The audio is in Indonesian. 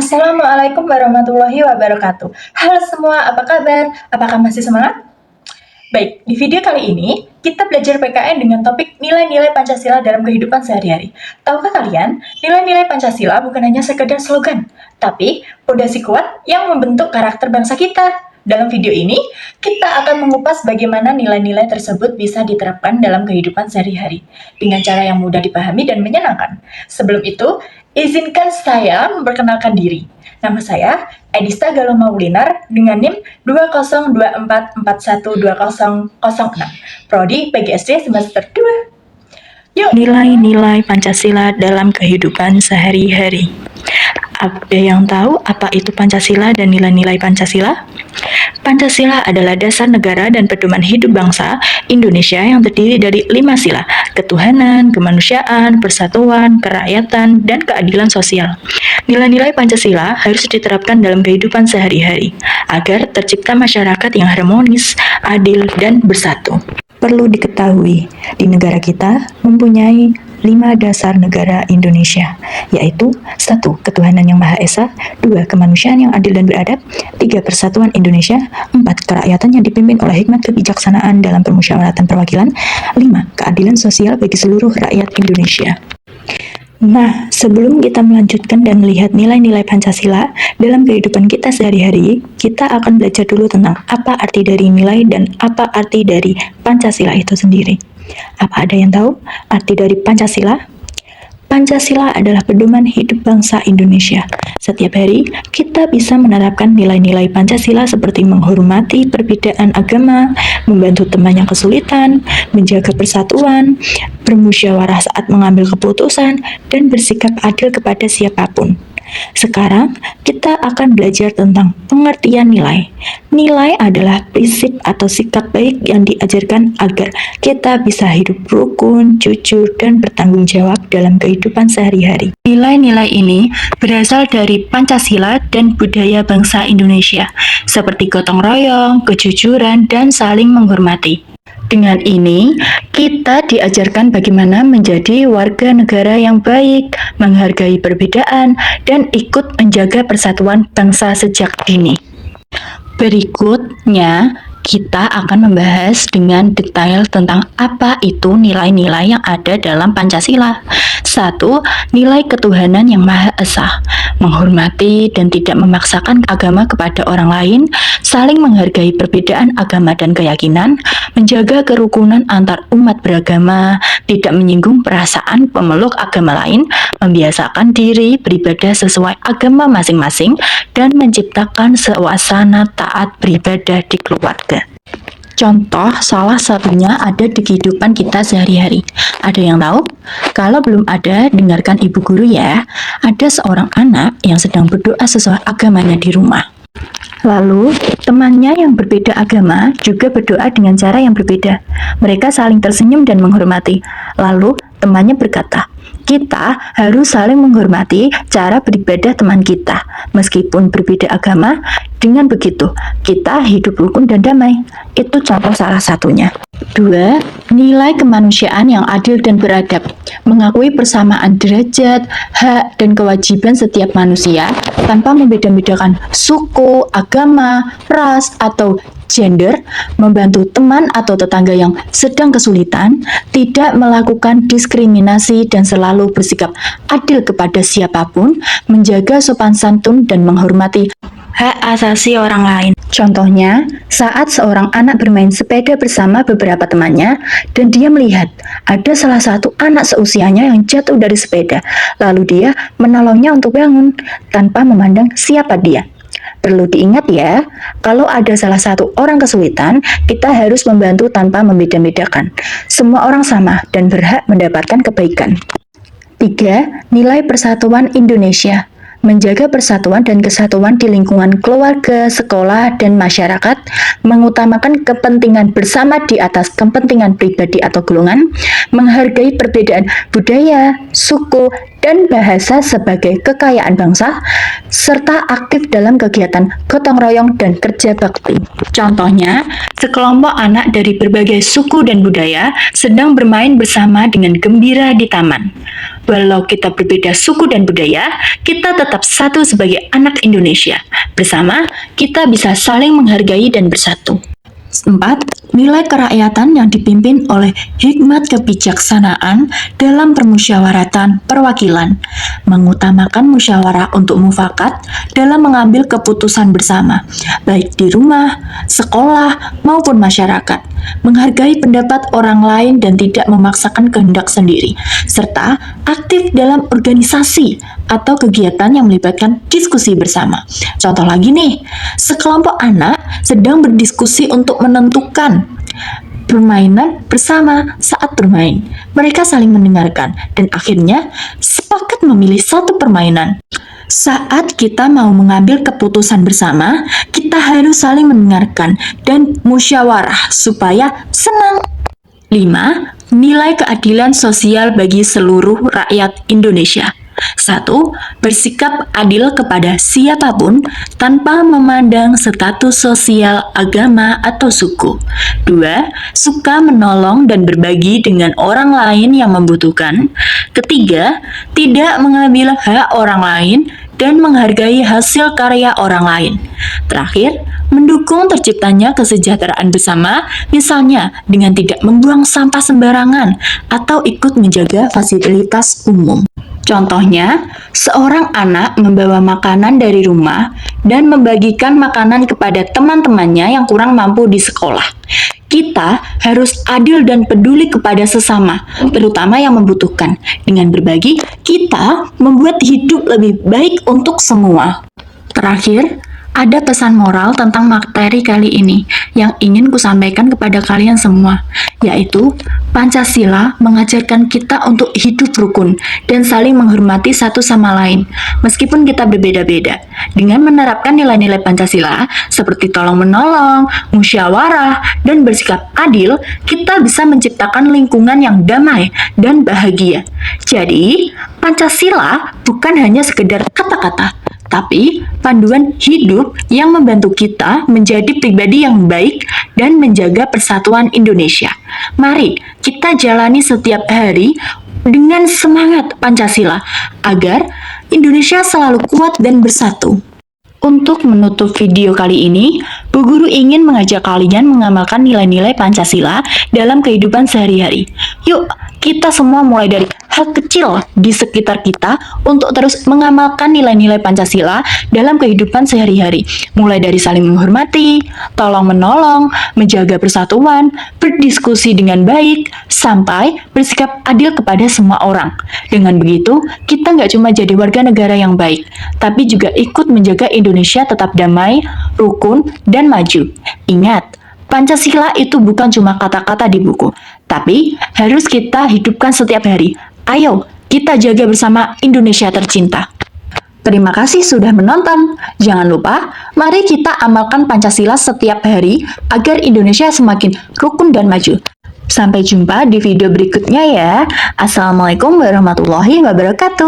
Assalamualaikum warahmatullahi wabarakatuh. Halo semua, apa kabar? Apakah masih semangat? Baik, di video kali ini kita belajar PKN dengan topik nilai-nilai Pancasila dalam kehidupan sehari-hari. Tahukah kalian, nilai-nilai Pancasila bukan hanya sekedar slogan, tapi fondasi kuat yang membentuk karakter bangsa kita. Dalam video ini, kita akan mengupas bagaimana nilai-nilai tersebut bisa diterapkan dalam kehidupan sehari-hari dengan cara yang mudah dipahami dan menyenangkan. Sebelum itu, izinkan saya memperkenalkan diri. Nama saya Edista Galuh Maulinar dengan NIM 2024412006, Prodi PGSD semester 2. Yuk, Nilai-nilai Pancasila dalam kehidupan sehari-hari. Ada yang tahu apa itu Pancasila dan nilai-nilai Pancasila? Pancasila adalah dasar negara dan pedoman hidup bangsa Indonesia yang terdiri dari 5 sila: ketuhanan, kemanusiaan, persatuan, kerakyatan, dan keadilan sosial. Nilai-nilai Pancasila harus diterapkan dalam kehidupan sehari-hari agar tercipta masyarakat yang harmonis, adil, dan bersatu. Perlu diketahui, di negara kita mempunyai 5 dasar negara Indonesia, yaitu 1. Ketuhanan yang Maha Esa, 2. Kemanusiaan yang adil dan beradab, 3. Persatuan Indonesia, 4. Kerakyatan yang dipimpin oleh hikmat kebijaksanaan dalam permusyawaratan perwakilan, 5. Keadilan sosial bagi seluruh rakyat Indonesia. Nah, sebelum kita melanjutkan dan melihat nilai-nilai Pancasila dalam kehidupan kita sehari-hari, kita akan belajar dulu tentang apa arti dari nilai dan apa arti dari Pancasila itu sendiri. Apa ada yang tahu arti dari Pancasila? Pancasila adalah pedoman hidup bangsa Indonesia. Setiap hari, kita bisa menerapkan nilai-nilai Pancasila seperti menghormati perbedaan agama, membantu teman yang kesulitan, menjaga persatuan, bermusyawarah saat mengambil keputusan, dan bersikap adil kepada siapapun. Sekarang, kita akan belajar tentang pengertian nilai. Nilai adalah prinsip atau sikap baik yang diajarkan agar kita bisa hidup rukun, jujur, dan bertanggung jawab dalam kehidupan sehari-hari. Nilai-nilai ini berasal dari Pancasila dan budaya bangsa Indonesia, seperti gotong royong, kejujuran, dan saling menghormati. Dengan ini, kita diajarkan bagaimana menjadi warga negara yang baik, menghargai perbedaan, dan ikut menjaga persatuan bangsa sejak dini. Berikutnya, kita akan membahas dengan detail tentang apa itu nilai-nilai yang ada dalam Pancasila. 1. Nilai ketuhanan yang Maha Esa, menghormati dan tidak memaksakan agama kepada orang lain, saling menghargai perbedaan agama dan keyakinan, menjaga kerukunan antar umat beragama, tidak menyinggung perasaan pemeluk agama lain, membiasakan diri beribadah sesuai agama masing-masing, dan menciptakan suasana taat beribadah di keluarga. Contoh salah satunya ada di kehidupan kita sehari-hari. Ada yang tahu? Kalau belum ada, dengarkan ibu guru ya. Ada seorang anak yang sedang berdoa sesuai agamanya di rumah. Lalu, temannya yang berbeda agama juga berdoa dengan cara yang berbeda. Mereka saling tersenyum dan menghormati. Lalu, temannya berkata, "Kita harus saling menghormati cara beribadah teman kita, meskipun berbeda agama. Dengan begitu, kita hidup rukun dan damai." Itu contoh salah satunya. 2. Nilai kemanusiaan yang adil dan beradab, mengakui persamaan derajat, hak, dan kewajiban setiap manusia tanpa membeda-bedakan suku, agama, ras, atau gender, membantu teman atau tetangga yang sedang kesulitan, tidak melakukan diskriminasi dan selalu bersikap adil kepada siapapun, menjaga sopan santun dan menghormati hak asasi orang lain. Contohnya, saat seorang anak bermain sepeda bersama beberapa temannya dan dia melihat ada salah satu anak seusianya yang jatuh dari sepeda, lalu dia menolongnya untuk bangun tanpa memandang siapa dia. Perlu diingat ya, kalau ada salah satu orang kesulitan, kita harus membantu tanpa membeda-bedakan. Semua orang sama dan berhak mendapatkan kebaikan. 3. Nilai persatuan Indonesia, menjaga persatuan dan kesatuan di lingkungan keluarga, sekolah, dan masyarakat, mengutamakan kepentingan bersama di atas kepentingan pribadi atau golongan, menghargai perbedaan budaya, suku, dan bahasa sebagai kekayaan bangsa, serta aktif dalam kegiatan gotong royong dan kerja bakti. Contohnya, sekelompok anak dari berbagai suku dan budaya sedang bermain bersama dengan gembira di taman. walau kita berbeda suku dan budaya, kita tetap satu sebagai anak Indonesia. Bersama, kita bisa saling menghargai dan bersatu. 4. Nilai kerakyatan yang dipimpin oleh hikmat kebijaksanaan dalam permusyawaratan perwakilan, mengutamakan musyawarah untuk mufakat dalam mengambil keputusan bersama, baik di rumah, sekolah, maupun masyarakat, menghargai pendapat orang lain dan tidak memaksakan kehendak sendiri, serta aktif dalam organisasi atau kegiatan yang melibatkan diskusi bersama. Contoh lagi nih, sekelompok anak sedang berdiskusi untuk menentukan permainan bersama saat bermain. Mereka saling mendengarkan dan akhirnya sepakat memilih satu permainan. Saat kita mau mengambil keputusan bersama, kita harus saling mendengarkan dan musyawarah supaya senang. 5. Nilai keadilan sosial bagi seluruh rakyat Indonesia. 1. Bersikap adil kepada siapapun tanpa memandang status sosial, agama, atau suku. 2. Suka menolong dan berbagi dengan orang lain yang membutuhkan. 3. Tidak mengambil hak orang lain dan menghargai hasil karya orang lain. Terakhir, mendukung terciptanya kesejahteraan bersama, misalnya dengan tidak membuang sampah sembarangan atau ikut menjaga fasilitas umum. Contohnya, seorang anak membawa makanan dari rumah dan membagikan makanan kepada teman-temannya yang kurang mampu di sekolah. Kita harus adil dan peduli kepada sesama, terutama yang membutuhkan. Dengan berbagi, kita membuat hidup lebih baik untuk semua. Terakhir, ada pesan moral tentang materi kali ini yang ingin kusampaikan kepada kalian semua, yaitu Pancasila mengajarkan kita untuk hidup rukun dan saling menghormati satu sama lain, meskipun kita berbeda-beda. Dengan menerapkan nilai-nilai Pancasila seperti tolong-menolong, musyawarah, dan bersikap adil, kita bisa menciptakan lingkungan yang damai dan bahagia. Jadi, Pancasila bukan hanya sekedar kata-kata, tapi panduan hidup yang membantu kita menjadi pribadi yang baik dan menjaga persatuan Indonesia. Mari kita jalani setiap hari dengan semangat Pancasila agar Indonesia selalu kuat dan bersatu. Untuk menutup video kali ini, Bu Guru ingin mengajak kalian mengamalkan nilai-nilai Pancasila dalam kehidupan sehari-hari. Yuk, kita semua mulai dari hal kecil di sekitar kita untuk terus mengamalkan nilai-nilai Pancasila dalam kehidupan sehari-hari. Mulai dari saling menghormati, tolong-menolong, menjaga persatuan, berdiskusi dengan baik, sampai bersikap adil kepada semua orang. Dengan begitu, kita nggak cuma jadi warga negara yang baik, tapi juga ikut menjaga Indonesia tetap damai, rukun, dan maju. Ingat, Pancasila itu bukan cuma kata-kata di buku, tapi harus kita hidupkan setiap hari. Ayo, kita jaga bersama Indonesia tercinta. Terima kasih sudah menonton. Jangan lupa, mari kita amalkan Pancasila setiap hari agar Indonesia semakin rukun dan maju. Sampai jumpa di video berikutnya ya. Assalamualaikum warahmatullahi wabarakatuh.